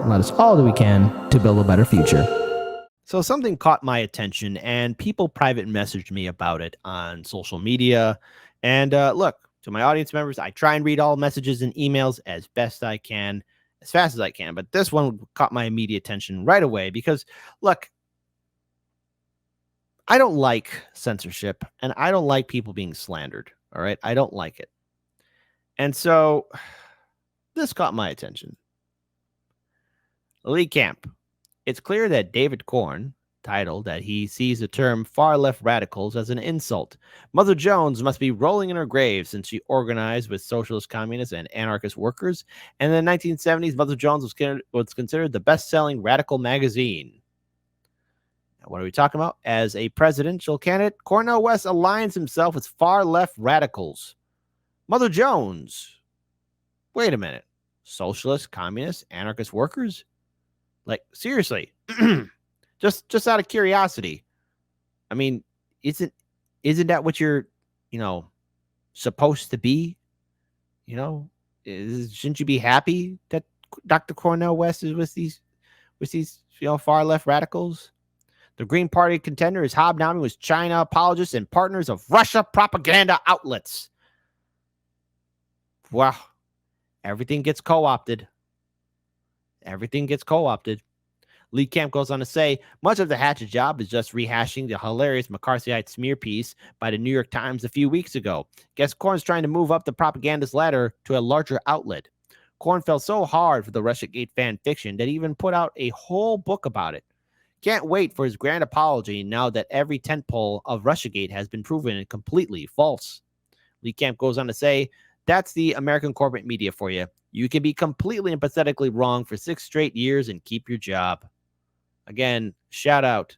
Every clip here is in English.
and let us all do we can to build a better future. So something caught my attention, and people private messaged me about it on social media. And look, to my audience members, I try and read all messages and emails as best I can, as fast as I can. But this one caught my immediate attention right away because, look, I don't like censorship, and I don't like people being slandered. All right, I don't like it. And so this caught my attention. Lee Camp. It's clear that David Corn titled that he sees the term far-left radicals as an insult. Mother Jones must be rolling in her grave since she organized with socialist, communists, and anarchist workers. And in the 1970s, Mother Jones was considered the best-selling radical magazine. Now, what are we talking about? As a presidential candidate, Cornel West aligns himself with far-left radicals. Mother Jones. Wait a minute. Socialist, communist, anarchist workers? Like, seriously, just out of curiosity. I mean, isn't that what you're, supposed to be? Shouldn't you be happy that Dr. Cornel West is with these far left radicals? The Green Party contender is hobnobbing with China apologists and partners of Russia propaganda outlets. Wow, everything gets co-opted. Everything gets co-opted. Lee Camp goes on to say, much of the Hatchet job is just rehashing the hilarious McCarthyite smear piece by the New York Times a few weeks ago. Guess Corn's trying to move up the propagandist ladder to a larger outlet. Corn fell so hard for the Russiagate fan fiction that he even put out a whole book about it. Can't wait for his grand apology now that every tentpole of Russiagate has been proven completely false. Lee Camp goes on to say, that's the American corporate media for you. You can be completely and pathetically wrong for 6 straight years and keep your job. Again, shout out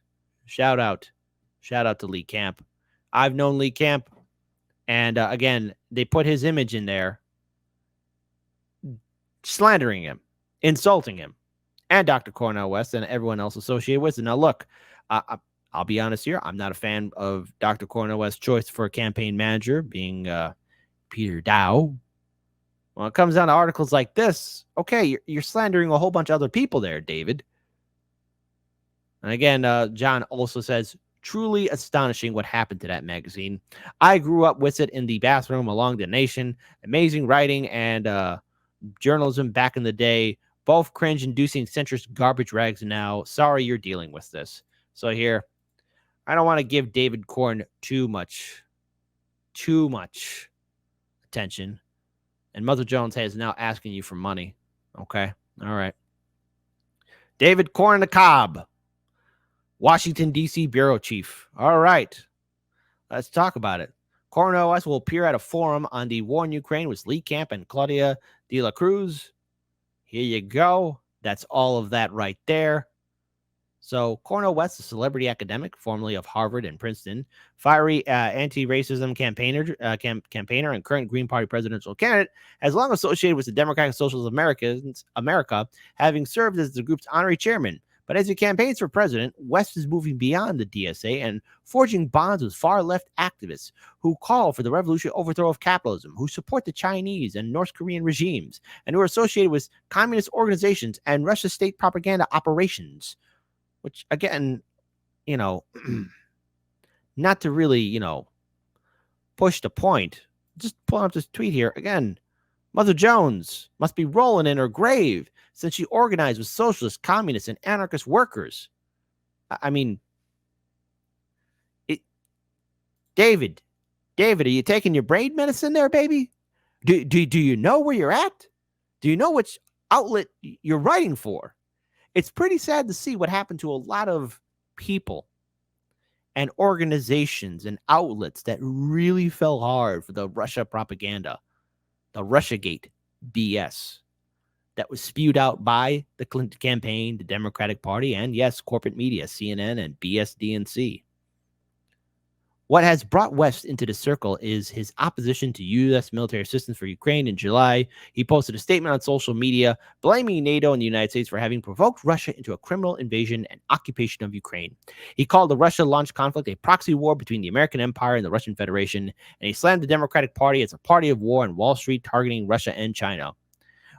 to Lee Camp. I've known Lee Camp, and again, they put his image in there, slandering him, insulting him, and Dr. Cornel West and everyone else associated with it. Now, look, I'll be honest here. I'm not a fan of Dr. Cornel West's choice for a campaign manager, being Peter Dow. When it comes down to articles like this, okay, you're slandering a whole bunch of other people there, David. And again, John also says, truly astonishing what happened to that magazine. I grew up with it in the bathroom along the nation. Amazing writing and journalism back in the day. Both cringe-inducing centrist garbage rags now. Sorry you're dealing with this. So here, I don't want to give David Corn too much attention. And Mother Jones is now asking you for money. Okay. All right. David Corn the Cobb, Washington, D.C. bureau chief. All right. Let's talk about it. Cornel West will appear at a forum on the war in Ukraine with Lee Camp and Claudia de la Cruz. Here you go. That's all of that right there. So Cornel West, a celebrity academic, formerly of Harvard and Princeton, fiery anti-racism campaigner and current Green Party presidential candidate, has long associated with the Democratic Socialists of America, having served as the group's honorary chairman. But as he campaigns for president, West is moving beyond the DSA and forging bonds with far-left activists who call for the revolutionary overthrow of capitalism, who support the Chinese and North Korean regimes, and who are associated with communist organizations and Russia state propaganda operations. Which, again, not to really, push the point. Just pulling up this tweet here. Again, Mother Jones must be rolling in her grave since she organized with socialists, communists, and anarchist workers. I mean, David, are you taking your brain medicine there, baby? Do you know where you're at? Do you know which outlet you're writing for? It's pretty sad to see what happened to a lot of people and organizations and outlets that really fell hard for the Russia propaganda, the Russiagate BS that was spewed out by the Clinton campaign, the Democratic Party, and yes, corporate media, CNN and BSDNC. What has brought West into the circle is his opposition to U.S. military assistance for Ukraine. In July, he posted a statement on social media blaming NATO and the United States for having provoked Russia into a criminal invasion and occupation of Ukraine. He called the Russia-launched conflict a proxy war between the American empire and the Russian Federation, and he slammed the Democratic Party as a party of war and Wall Street targeting Russia and China.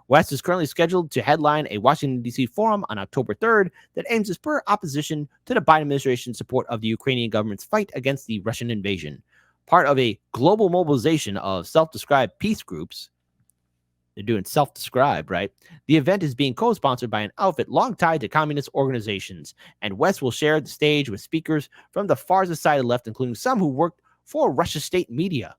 West is currently scheduled to headline a Washington, D.C. forum on October 3rd that aims to spur opposition to the Biden administration's support of the Ukrainian government's fight against the Russian invasion. Part of a global mobilization of self-described peace groups. They're doing self-described, right? The event is being co-sponsored by an outfit long tied to communist organizations, and West will share the stage with speakers from the farthest side of the left, including some who worked for Russia state media.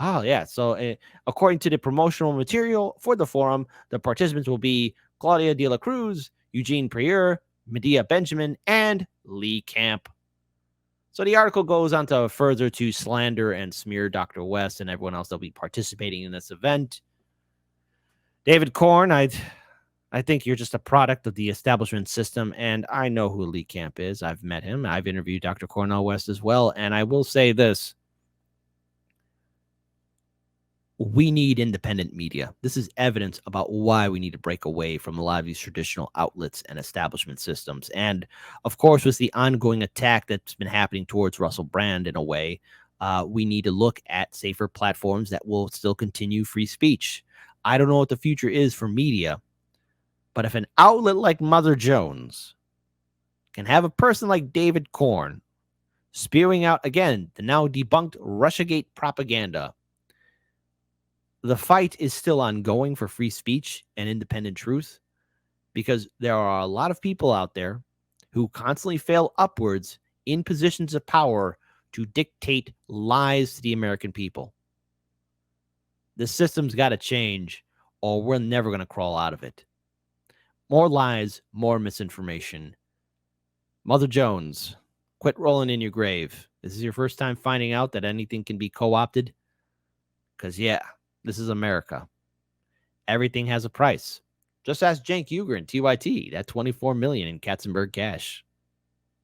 Oh, yeah. So, according to the promotional material for the forum, the participants will be Claudia de la Cruz, Eugene Prieur, Medea Benjamin, and Lee Camp. So the article goes on to further to slander and smear Dr. West and everyone else that'll be participating in this event. David Corn, I think you're just a product of the establishment system, and I know who Lee Camp is. I've met him. I've interviewed Dr. Cornel West as well, and I will say this. We need independent media. This is evidence about why we need to break away from a lot of these traditional outlets and establishment systems. And of course, with the ongoing attack that's been happening towards Russell Brand in a way, we need to look at safer platforms that will still continue free speech. I don't know what the future is for media, but if an outlet like Mother Jones can have a person like David Corn spewing out, again, the now debunked Russiagate propaganda, the fight is still ongoing for free speech and independent truth because there are a lot of people out there who constantly fail upwards in positions of power to dictate lies to the American people. The system's got to change or we're never going to crawl out of it. More lies, more misinformation. Mother Jones, quit rolling in your grave. This is your first time finding out that anything can be co-opted? Because, yeah, this is America. Everything has a price. Just ask Cenk Uygur and TYT. That $24 million in Katzenberg cash.